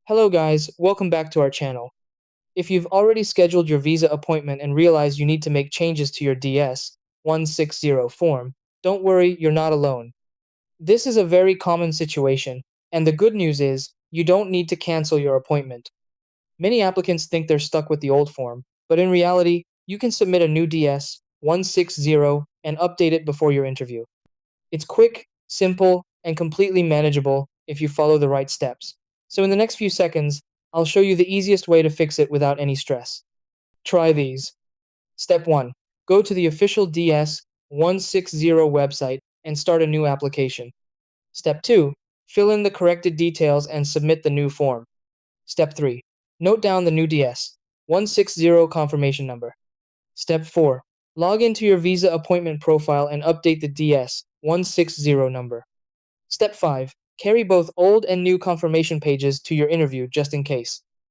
Hello guys, welcome back to our channel. If you've already scheduled your visa appointment and realize you need to make changes to your DS-160 form, don't worry, you're not alone. This is a very common situation, and the good news is, you don't need to cancel your appointment. Many applicants think they're stuck with the old form, but in reality, you can submit a new DS-160 and update it before your interview. It's quick, simple, and completely manageable if you follow the right steps. So in the next few seconds, I'll show you the easiest way to fix it without any stress. Try these. Step 1. Go to the official DS-160 website and start a new application. Step 2. Fill in the corrected details and submit the new form. Step 3. Note down the new DS-160 confirmation number. Step 4. Log into your visa appointment profile and update the DS-160 number. Step 5. Carry both old and new confirmation pages to your interview just in case.